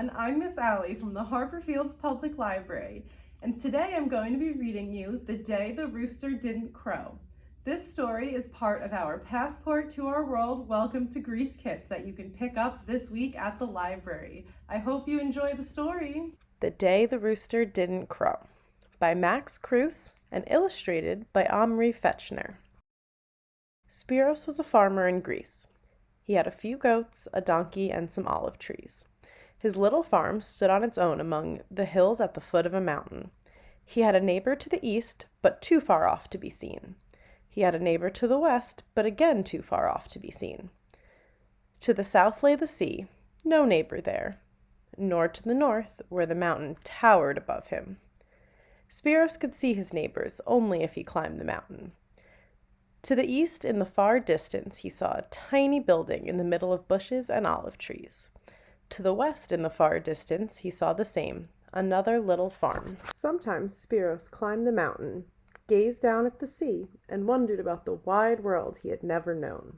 everyone. I'm Miss Allie from the Harborfields Public Library, and today I'm going to be reading you The Day the Rooster Didn't Crow. This story is part of our Passport to Our World Welcome to Greece kits that you can pick up this week at the library. I hope you enjoy the story. The Day the Rooster Didn't Crow by Max Kruse and illustrated by Amrei Fechner. Spiros was a farmer in Greece. He had a few goats, a donkey, and some olive trees. His little farm stood on its own among the hills at the foot of a mountain. He had a neighbor to the east, but too far off to be seen. He had a neighbor to the west, but again too far off to be seen. To the south lay the sea, no neighbor there, nor to the north, where the mountain towered above him. Spiros could see his neighbors only if he climbed the mountain. To the east, in the far distance, he saw a tiny building in the middle of bushes and olive trees. To the west, in the far distance, he saw the same, another little farm. Sometimes Spiros climbed the mountain, gazed down at the sea, and wondered about the wide world he had never known.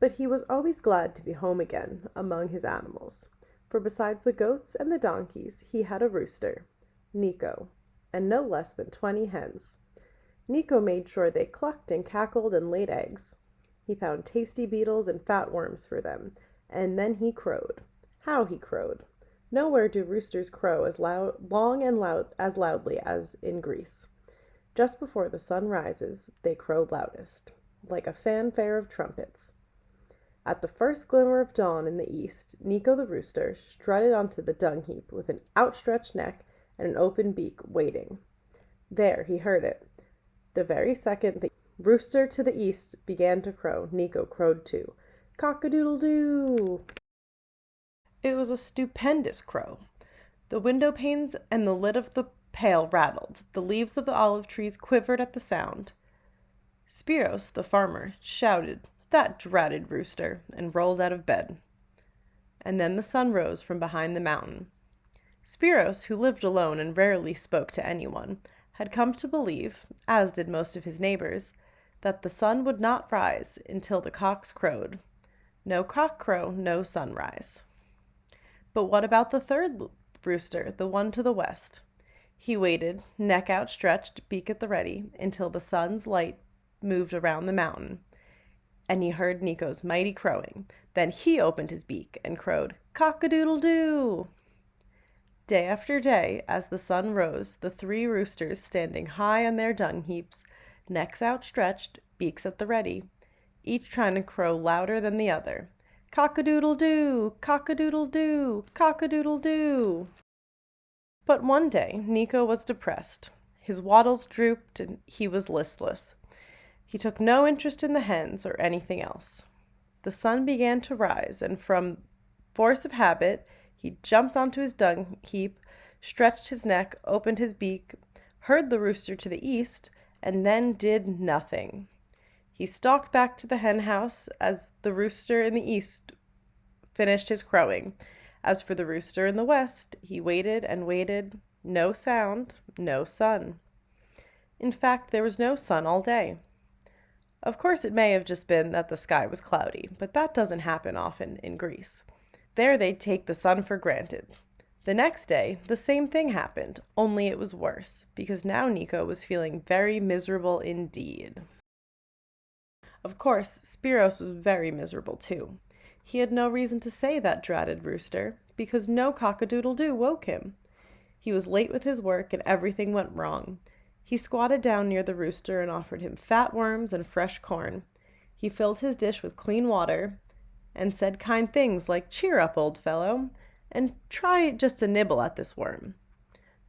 But he was always glad to be home again among his animals, for besides the goats and the donkeys, he had a rooster, Nico, and no less than 20 hens. Nico made sure they clucked and cackled and laid eggs. He found tasty beetles and fat worms for them, and then he crowed. How he crowed! Nowhere do roosters crow as loudly as in Greece. Just before the sun rises, they crow loudest, like a fanfare of trumpets. At the first glimmer of dawn in the east, Nico the rooster strutted onto the dung heap with an outstretched neck and an open beak, waiting. There, he heard it. The very second the rooster to the east began to crow, Nico crowed too. Cock-a-doodle-doo! It was a stupendous crow. The window panes and the lid of the pail rattled. The leaves of the olive trees quivered at the sound. Spiros, the farmer, shouted, "That dratted rooster," and rolled out of bed. And then the sun rose from behind the mountain. Spiros, who lived alone and rarely spoke to anyone, had come to believe, as did most of his neighbors, that the sun would not rise until the cocks crowed. No cock crow, no sunrise. But what about the third rooster, the one to the west? He waited, neck outstretched, beak at the ready, until the sun's light moved around the mountain, and he heard Nico's mighty crowing. Then he opened his beak and crowed, "Cock-a-doodle-doo!" Day after day, as the sun rose, the three roosters standing high on their dung heaps, necks outstretched, beaks at the ready, each trying to crow louder than the other. Cock-a-doodle-doo! Cock-a-doodle-doo! Cock-a-doodle-doo! But one day, Nico was depressed. His wattles drooped, and he was listless. He took no interest in the hens or anything else. The sun began to rise, and from force of habit, he jumped onto his dung heap, stretched his neck, opened his beak, heard the rooster to the east, and then did nothing. He stalked back to the hen house as the rooster in the east finished his crowing. As for the rooster in the west, he waited and waited. No sound, no sun. In fact, there was no sun all day. Of course, it may have just been that the sky was cloudy, but that doesn't happen often in Greece. There they'd take the sun for granted. The next day, the same thing happened, only it was worse, because now Nico was feeling very miserable indeed. Of course, Spiros was very miserable too. He had no reason to say that dratted rooster, because no cock-a-doodle-doo woke him. He was late with his work and everything went wrong. He squatted down near the rooster and offered him fat worms and fresh corn. He filled his dish with clean water and said kind things like, "Cheer up, old fellow, and try just a nibble at this worm."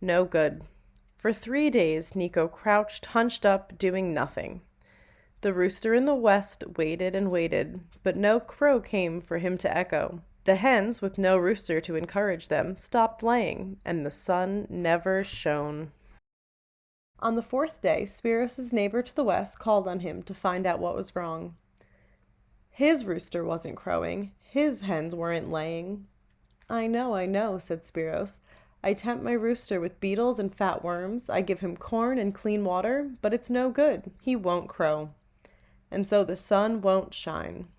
No good. For 3 days, Nico crouched, hunched up, doing nothing. The rooster in the west waited and waited, but no crow came for him to echo. The hens, with no rooster to encourage them, stopped laying, and the sun never shone. On the 4th day, Spiros' neighbor to the west called on him to find out what was wrong. His rooster wasn't crowing. His hens weren't laying. I know, said Spiros. I tempt my rooster with beetles and fat worms. I give him corn and clean water, but it's no good. He won't crow. And so the sun won't shine.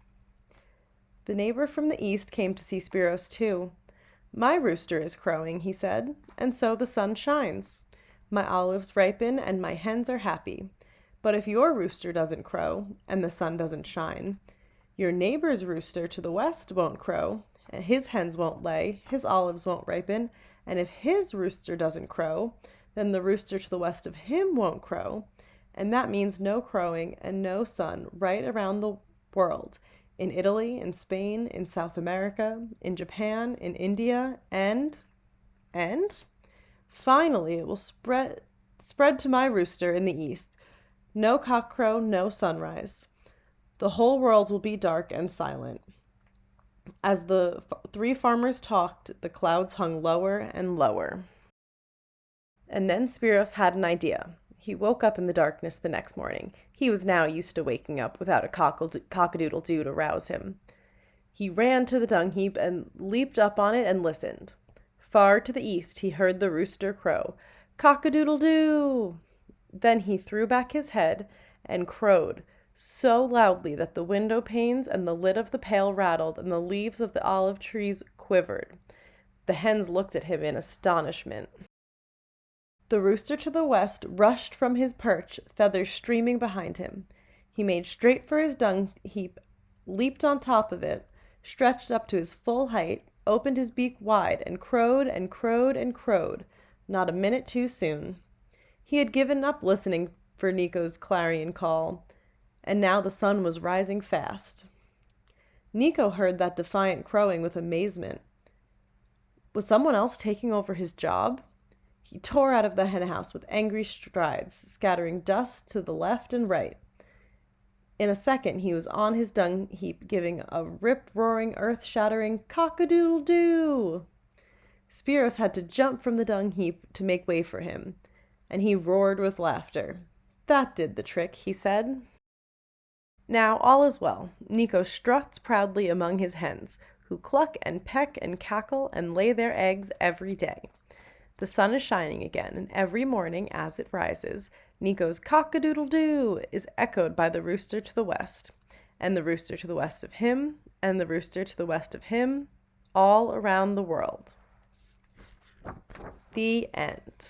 The neighbor from the east came to see Spiros too. My rooster is crowing, he said, and so the sun shines. My olives ripen and my hens are happy. But if your rooster doesn't crow and the sun doesn't shine, your neighbor's rooster to the west won't crow, and his hens won't lay, his olives won't ripen, and if his rooster doesn't crow, then the rooster to the west of him won't crow, and that means no crowing and no sun right around the world, in Italy, in Spain, in South America, in Japan, in India, and finally it will spread to my rooster in the east. No cockcrow, no sunrise. The whole world will be dark and silent. As the three farmers talked, the clouds hung lower and lower. And then Spiros had an idea. He woke up in the darkness the next morning. He was now used to waking up without a cock-a-doodle-doo to rouse him. He ran to the dung heap and leaped up on it and listened. Far to the east he heard the rooster crow, "Cock-a-doodle-doo!" Then he threw back his head and crowed so loudly that the window panes and the lid of the pail rattled and the leaves of the olive trees quivered. The hens looked at him in astonishment. The rooster to the west rushed from his perch, feathers streaming behind him. He made straight for his dung heap, leaped on top of it, stretched up to his full height, opened his beak wide, and crowed and crowed and crowed, not a minute too soon. He had given up listening for Nico's clarion call, and now the sun was rising fast. Nico heard that defiant crowing with amazement. Was someone else taking over his job? He tore out of the henhouse with angry strides, scattering dust to the left and right. In a second he was on his dung heap, giving a rip-roaring, earth-shattering cock-a-doodle-doo. Spiros had to jump from the dung heap to make way for him, and he roared with laughter. That did the trick, he said. Now all is well. Nico struts proudly among his hens, who cluck and peck and cackle and lay their eggs every day. The sun is shining again, and every morning as it rises, Nico's cock-a-doodle-doo is echoed by the rooster to the west, and the rooster to the west of him, and the rooster to the west of him, all around the world. The end.